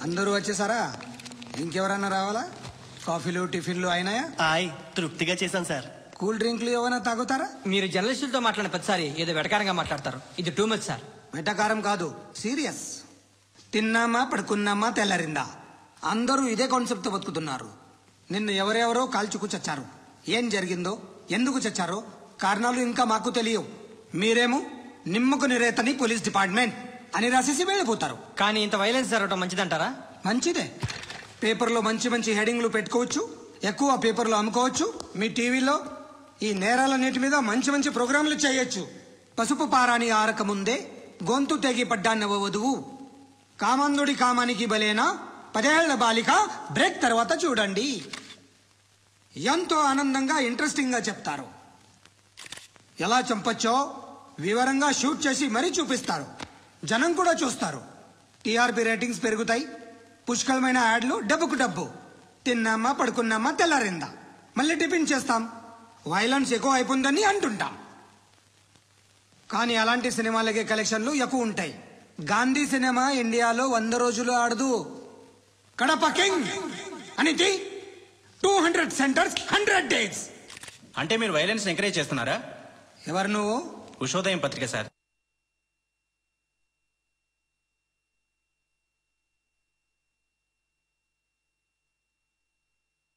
అందరూ వచ్చేసారా? ఇంకెవరన్నా రావాలా? కాఫీలు టిఫిన్లు అయినాయా? తృప్తిగా చేశాను సార్. కూల్ డ్రింక్లు ఏమైనా తాగుతారా? మీరు జర్నలిస్టులతో మాట్లాడిన ప్రతిసారి ఏదో వెటకారంగా మాట్లాడతారు. ఇది టూ మచ్ సార్. వెటకారం కాదు, సీరియస్. తిన్నామా పడుకున్నామా తెల్లరిందా, అందరూ ఇదే కాన్సెప్ట్ తో బతుకుతున్నారు. నిన్న ఎవరెవరో కాల్చుకు చచ్చారు. ఏం జరిగిందో, ఎందుకు చచ్చారో కారణాలు ఇంకా మాకు తెలియవు. మీరేమో నిమ్మకు నిరేతని పోలీస్ డిపార్ట్మెంట్ అని రాసేసి వెళ్ళిపోతారు. కానీ ఇంత వైలెన్స్ జరగడం మంచిదంటారా? మంచిదే. పేపర్లో మంచి మంచి హెడింగ్లు పెట్టుకోవచ్చు, ఎక్కువ పేపర్లు అమ్ముకోవచ్చు. మీ టీవీలో ఈ నేరాలన్నిటి మీద మంచి మంచి ప్రోగ్రాంలు చేయొచ్చు. పసుపు పారాని ఆరక ముందే గొంతు తెగి పడ్డాన్నవ వధువు, కామందుడి కామానికి బలేనా 10 ఏళ్ల బాలిక బ్రేక్ తర్వాత చూడండి. ఎంతో ఆనందంగా ఇంట్రెస్టింగ్ గా చెప్తారు. ఎలా చంపొచ్చో వివరంగా షూట్ చేసి మరీ చూపిస్తారు. జనం కూడా చూస్తారు. టీఆర్పీ రేటింగ్స్ పెరుగుతాయి. పుష్కలమైన యాడ్లు, డబ్బుకు డబ్బు. తిన్నామా పడుకున్నామా తెల్లారిందా, మళ్ళీ టిఫిన్ చేస్తాం. వైలెన్స్ ఎక్కువ అయిపోయిందని అంటుంటాం. కానీ అలాంటి సినిమాలకే కలెక్షన్లు ఎక్కువ ఉంటాయి. గాంధీ సినిమా ఇండియాలో 100 రోజులు ఆడదు. కడప కింగ్ అనేది 200 సెంటర్స్ 100 డేస్. అంటే మీరు వైలెన్స్ ఎంకరేజ్ చేస్తున్నారా? ఎవరు నువ్వు? ఉషోదయం పత్రిక సార్.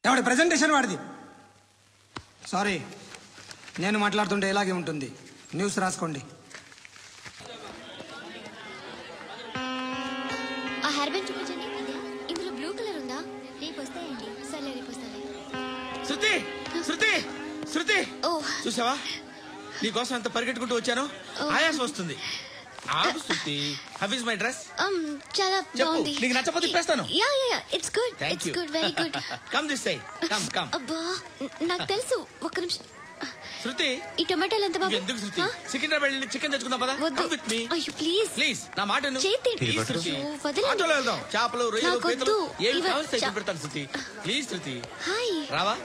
ఎవడి ప్రెజెంటేషన్ వాడిది. సారీ, నేను మాట్లాడుతుంటే ఇలాగే ఉంటుంది. న్యూస్ రాసుకోండి. ఆ హెయిర్ బ్యాండ్ చూపించండి. ఇందులో బ్లూ కలర్ ఉందా? రేపు వస్తాయండి. సరే రేపు వస్తాయి. శృతి శృతి శృతి, ఓ చూసావా నీకోసం ఎంత పరిగెట్టుకుంటూ వచ్చాను. ఆయాసం వస్తుంది. ఆగు Shruti. How is my dress? చాలా బాగుంది. నీకు నచ్చకపోతే తిప్పేస్తాను. Yeah yeah yeah, it's good. It's good, very good. Come this side. Come come. అబ్బా, నాకు తెలుసు. ఒక్క నిమిషం. శృతి, ఈ టొమాటోలు ఎంత బాబు? ఎందుకు శృతి? సికింద్రాబాద్ వెళ్ళి చికెన్ తెచ్చుకుందాం పదా. Come with me. అయ్యో ప్లీజ్ ప్లీజ్, నా మాట విను. చేతి ప్లీజ్ శృతి, వదలండి. ఆటోలో వెళ్దాం. చేపలు, రొయ్యలు, నాకు పీతలు వద్దు. ఏమి ఇవ- కావాలి తెచ్చి పెడతాను శృతి. Please Shruti. హాయ్. రావా?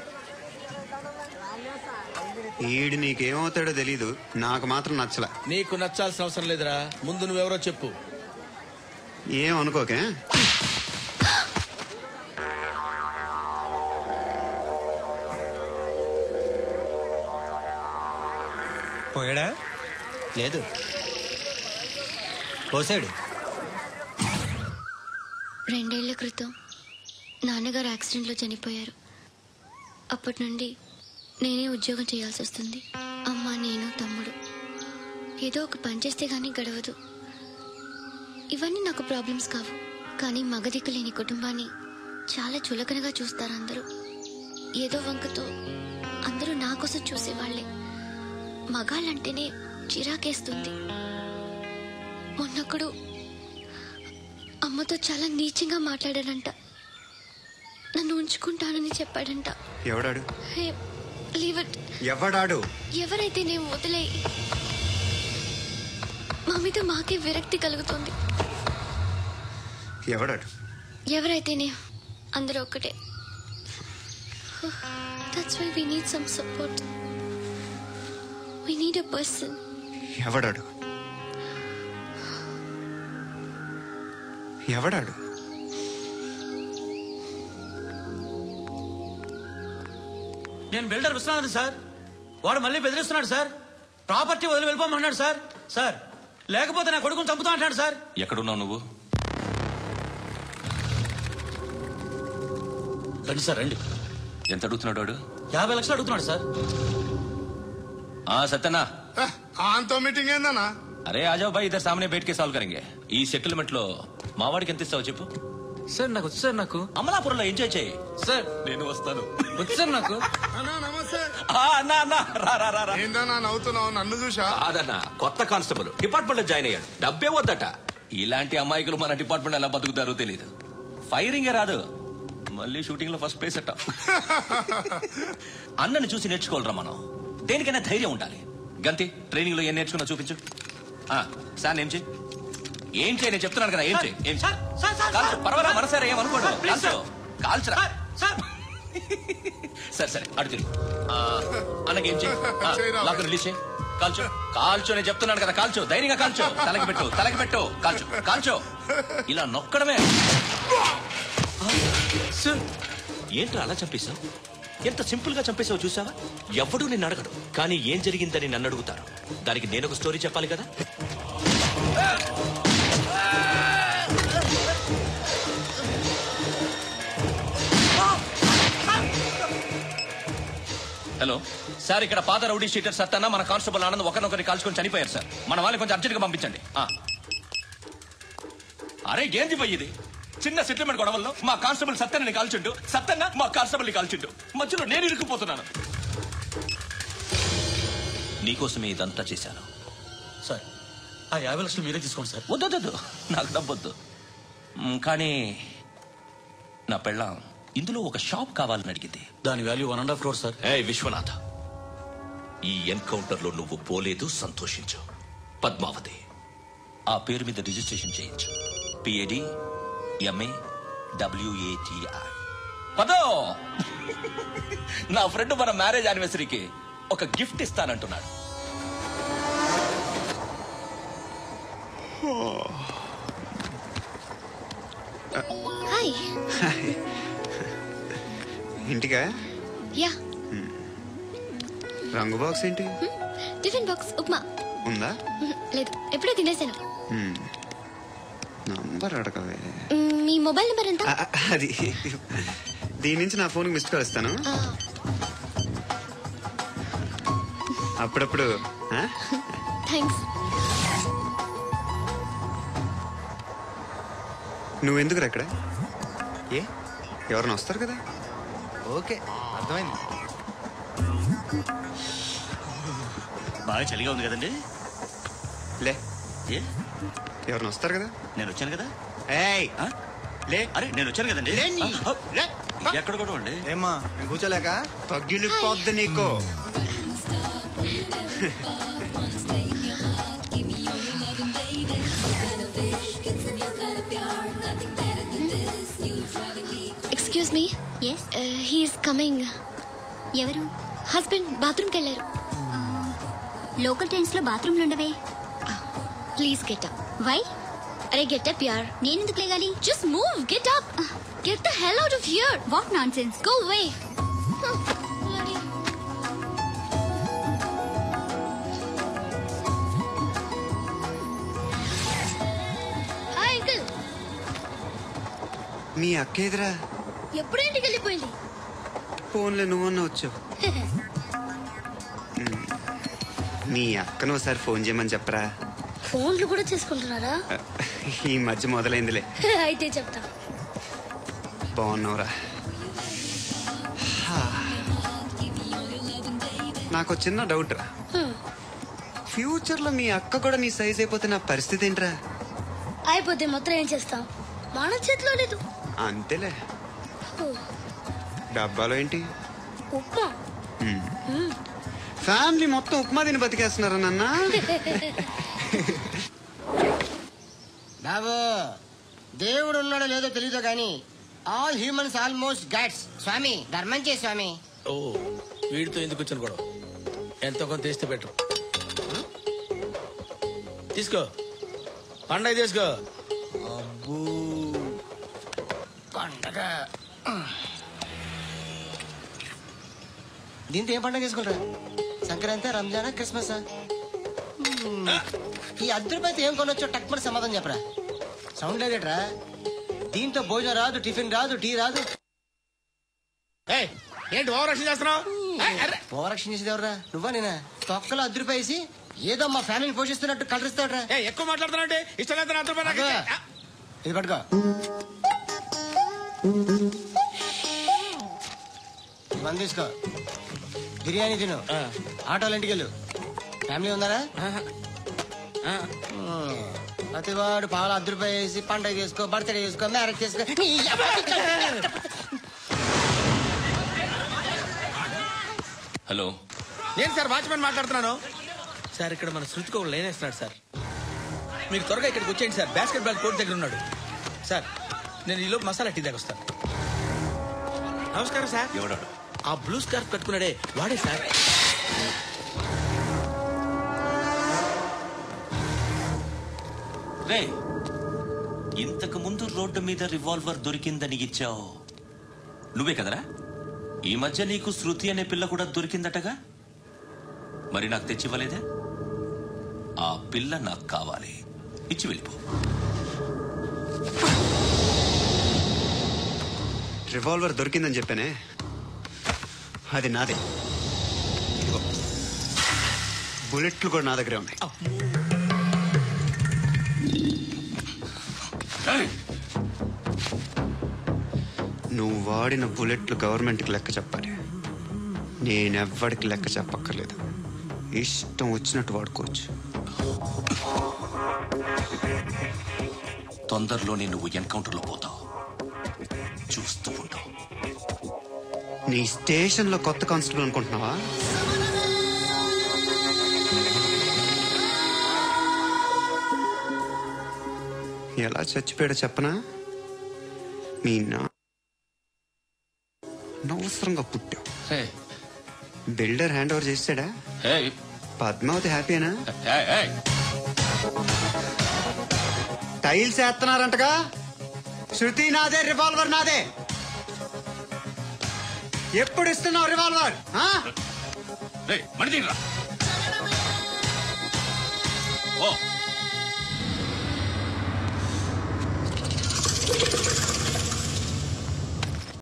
ఈడు నీకేమవుతాడో తెలీదు, నాకు మాత్రం నచ్చల. నీకు నచ్చాల్సిన అవసరం లేదురా. ముందు నువ్వెవరో చెప్పు. ఏం అనుకోకే. పోయాడా? లేదు, పోసాడు. 2 ఏళ్ల క్రితం నాన్నగారు యాక్సిడెంట్లో చనిపోయారు. అప్పటి నుండి నేనే ఉద్యోగం చేయాల్సి వస్తుంది. అమ్మ, నేను, తమ్ముడు ఏదో ఒక పని చేస్తే గానీ గడవదు. ఇవన్నీ నాకు ప్రాబ్లమ్స్ కావు. కానీ మగదిక్కు లేని కుటుంబాన్ని చాలా చులకనగా చూస్తారు అందరూ. ఏదో వంకతో అందరూ నా కోసం చూసేవాళ్లే. మగాళ్ళంటేనే చిరాకేస్తుంది. మొన్నొక్కడు అమ్మతో చాలా నీచంగా మాట్లాడాడంట. నన్ను ఉంచుకుంటానని చెప్పాడంట. ఎవడాడు? హే, లీవ్ ఇట్. ఎవడాడు? ఎవరైతే నేను వదిలే. మా మీద మాకే విరక్తి కలుగుతుంది. ఎవడాడు? ఎవరైతేనే అందరూ ఒక్కటే. That's why we need some support. We need a person. ఎవడాడు? ఎవడాడు? నేను బిల్డర్ విశ్వనాథ్ సార్. వాడు మళ్ళీ బెదిరిస్తున్నాడు సార్. ప్రాపర్టీ వదిలి వెళ్ళిపోమన్నాడు సార్. సార్, లేకపోతే నా కొడుకుని చంపుతా అంటాడు సార్. ఎక్కడున్నావు నువ్వు? రండి సార్, రండి. ఎంత అడుగుతున్నాడు వాడు? 50 లక్షలు అడుగుతున్నాడు సార్. సత్యనా, ఆంతో మీటింగ్ ఏందన్నా? అరే ఆజావ్ భాయ్, ఇద్దరు సామనే బయటకే సాల్వ్ కరెంగే. ఈ సెటిల్మెంట్ లో మావాడికి ఎంత ఇస్తావు చెప్పు. సార్ నాకు వచ్చు సార్. నాకు అమలాపురంలో ఎంజాయ్ చేయి సార్. నేను వస్తాను. వచ్చు సార్ నాకు. అన్నా నమస్తే. అన్నా అన్నా, రా రా రా రా. ఏందన్నా నవ్వుతున్నావు? నన్ను చూసా? అదన్నా, కొత్త కానిస్టేబుల్ డిపార్ట్మెంట్ లో జాయిన్ అయ్యాడు. డబ్బే వద్దట. ఇలాంటి అమాయకులు మన డిపార్ట్మెంట్ ఎలా బతుకుతారో తెలియదు. ఫైరింగే రాదు, మళ్ళీ షూటింగ్ లో ఫస్ట్ ప్లేస్ అట్ట. అన్నని చూసి నేర్చుకోవాలరా మనం. దేనికైనా ధైర్యం ఉండాలి. గంతి, ట్రైనింగ్ లో ఏం నేర్చుకున్నా చూపించు. సార్ ఏం చేయి, ఏం చేయి, నేను చెప్తున్నాను కదా. ఏం చేయి, ఏం కాల్చు. పర్వాలా, మనసారా ఏమనుకోండి. కాల్చు, కాల్చురా. సరే సరే, అడుగు. అన్నకి ఏం చేయి, లాక్ రిలీజ్ చేయి. కాల్చు కాల్చు నేను చెప్తున్నాను కదా, కాల్చు, ధైర్యంగా కాల్చు. తలకి పెట్టు, కాల్చు కాల్చు. ఇలా నొక్కడమే. ఏంట్రా అలా చంపేశావు? ఎంత సింపుల్ గా చంపేశావు చూసావా? ఎవడూ నిన్ను అడగడు, కానీ ఏం జరిగిందని నన్ను అడుగుతారు. దానికి నేను ఒక స్టోరీ చెప్పాలి కదా. హలో సార్, ఇక్కడ పాత రౌడీ షీటర్ సత్తన్న మన కానిస్టేబుల్ ఆనంద్ ఒకరినొకరిని కాల్చుకొని చనిపోయారు సార్. మన వాళ్ళని కొంచెం అర్జెంట్ గా పంపించండి. అరే ఏంది పోయి ఇది? చిన్న సెటిల్మెంట్ గొడవల్లో మా కానిస్టేబుల్ సత్తన్నని కాల్చుండు, సత్తన్న మా కానిస్టేబుల్ ని కాల్చుండు. మధ్యలో నేను ఇరుక్కుపోతున్నాను. నీకోసమే ఇదంతా చేశాను సార్. ఆ 50 లక్షలు మీరే తీసుకోండి సార్. వద్దొద్దు, నాకు డబ్బొద్దు. కానీ నా పెళ్ళాం ఇందులో ఒక షాప్ కావాలని అడిగింది. దాని వాల్యూ 1.5 crore సార్. విశ్వనాథ, ఈ ఎన్కౌంటర్ లో నువ్వు పోలేదు, సంతోషించు. పద్మావతి ఆ పేరు మీద రిజిస్ట్రేషన్ చేయించు. PADMAWATI. పదో, నా ఫ్రెండ్ మన మ్యారేజ్ యానివర్సరీకి ఒక గిఫ్ట్ ఇస్తానంటున్నాడు. హాయ్. ఇంటికా? యా. రంగు బాక్స్ ఏంటి? టిఫిన్ బాక్స్ ఉప్మా ఉందా? లేదు, ఎప్పుడో తినేసాను. నంబర్ అడగవే. మీ మొబైల్ నెంబర్ ఎంత? అది దీని నుంచి నా ఫోన్కి మిస్డ్ కాల్ ఇస్తాను. అప్పుడప్పుడు. థ్యాంక్స్. నువ్వెందుకు అక్కడ? ఏ ఎవరైనా వస్తారు కదా? ఓకే, అర్థమైంది. బాగా చలిగా ఉంది కదండి. లే, ఏ ఎవరైనా వస్తారు కదా? నేను వచ్చాను కదా. ఏయ్ లే. అరే నేను వచ్చాను కదండి. ఎక్కడ కూడా అండి. ఏమ్మా నేను కూర్చోలేక? తగ్గిలిపోద్ది నీకు. Excuse me. Yes, he's coming. ఎవరు? హస్బెండ్ బాత్రూమ్కి వెళ్ళారు. లోకల్ ట్రైన్స్ లో బాత్రూమ్లు ఉండవే. Please get up. వై? అరే గెట్ అప్ యార్. నేను ఎందుకు లేగాలి? Just move, get up. Get the hell out of here. What nonsense. Go away. Hi uncle. మీ అక్క ఎదురా? ఎప్పుడు ఇంటికి వెళ్ళిపోయింది? ఫోన్లో నువ్వన్నా వచ్చావు. మీ అక్కను ఒకసారి ఫోన్ చేయమని చెప్పరా. ఫోన్లు కూడా చేసుకుంటున్నారా? ఈ మధ్య మొదలైందిలే. అయితే చెప్తా. బాగున్నావురా? నాకు చిన్న డౌట్ రా. ఫ్యూచర్ లో మీ అక్క కూడా నీ సైజ్ అయిపోతే నా పరిస్థితి ఏంట్రా? అయిపోతే మాత్రం ఏం చేస్తాం, మన చేతిలో లేదు. అంతేలే. డబ్బాలో ఏంటి? ఉప్మా. ఫ్యామిలీ మొత్తం ఉప్మా తిని బతికేస్తున్నారా నాన్న? బాబు, దేవుడు ఉన్నాడో లేదో తెలీదు కానీ ఆల్ హ్యూమన్స్ ఆల్మోస్ట్ గాడ్స్. స్వామి ధర్మం చే స్వామి. ఓ, వీడితో ఎందుకు వచ్చాను కూడా? ఎంతో కొంత తీస్తే పెట్టు. తీసుకో, పండగ తీసుకో. అబ్బూ, పండగ. దీంతో ఏం పండగ చేసుకుంటా? సంక్రాంతి, రంజానా, క్రిస్మస్? ఈ ₹10 ఏం కొనొచ్చో టక్మని సమాధానం చెప్పరా. సౌండ్ లేదేట్రా? దీంతో భోజనం రాదు, టిఫిన్ రాదు, టీ రాదు. ఏంటి ఓవర్ యాక్షన్ చేస్తున్నావు? ఓవర్ యాక్షన్ చేసేది ఎవరా? నువ్వా నేనా? తొక్కలో ₹10 వేసి ఏదో మా ఫ్యామిలీని పోషిస్తున్నట్టు కలరిస్తాడ్రా. ఎక్కువ మాట్లాడుతున్నా ఇష్టం లేదు. ఇది పట్టుకో. మంది తీసుకో, బిర్యానీ తిను, ఆటోలు ఇంటికి వెళ్ళు. ఫ్యామిలీ ఉన్నారా? ప్రతివాడు పావులు ₹10 వేసి పండగ చేసుకో, బర్త్డే చేసుకో, మ్యారేజ్ చేసుకో. హలో, నేను సార్ వాచ్మెన్ మాట్లాడుతున్నాను. సార్ ఇక్కడ మన శృతికి ఒక లైన్ వేస్తున్నాడు సార్. మీరు త్వరగా ఇక్కడికి వచ్చేయండి సార్. బాస్కెట్ బాల్ కోర్ట్ దగ్గర ఉన్నాడు సార్. నేను ఈలోపు మసాలా టీ దగ్గర వస్తాను. నమస్కారం సార్. ఎవడాడు? ఆ బ్లూ స్కార్ఫ్ కట్టుకున్నాడే వాడే సార్. రే, ఇంతకు ముందు రోడ్డు మీద రివాల్వర్ దొరికిందని ఇచ్చావు నువ్వే కదరా? ఈ మధ్య నీకు శృతి అనే పిల్ల కూడా దొరికిందటగా? మరి నాకు తెచ్చివ్వలేదే? ఆ పిల్ల నాకు కావాలి, ఇచ్చి వెళ్ళిపో. రివాల్వర్ దొరికిందని చెప్పానే, అది నాదే. ఇదిగో, బుల్లెట్లు కూడా నా దగ్గరే ఉన్నాయి. నువ్వు వాడిన బుల్లెట్లు గవర్నమెంట్కి లెక్క చెప్పాలి. నేనెవ్వడికి లెక్క చెప్పక్కర్లేదు. ఇష్టం వచ్చినట్టు వాడుకోవచ్చు. తొందరలోనే నువ్వు ఎన్కౌంటర్లో పోతావు, చూస్తూ ఉంటావు. నీ స్టేషన్లో కొత్త కానిస్టేబుల్ అనుకుంటున్నావా? ఎలా చచ్చిపోయాడో చెప్పనా? మీ అనవసరంగా పుట్టావు. బిల్డర్ హ్యాండ్ ఓవర్ చేస్తాడా? పద్మావతి హ్యాపీనా? టైల్స్ వేస్తున్నారంటగా? శృతి నాదే, రివాల్వర్ నాదే. ఎప్పుడు ఇస్తున్నావు రివాల్వర్? మణి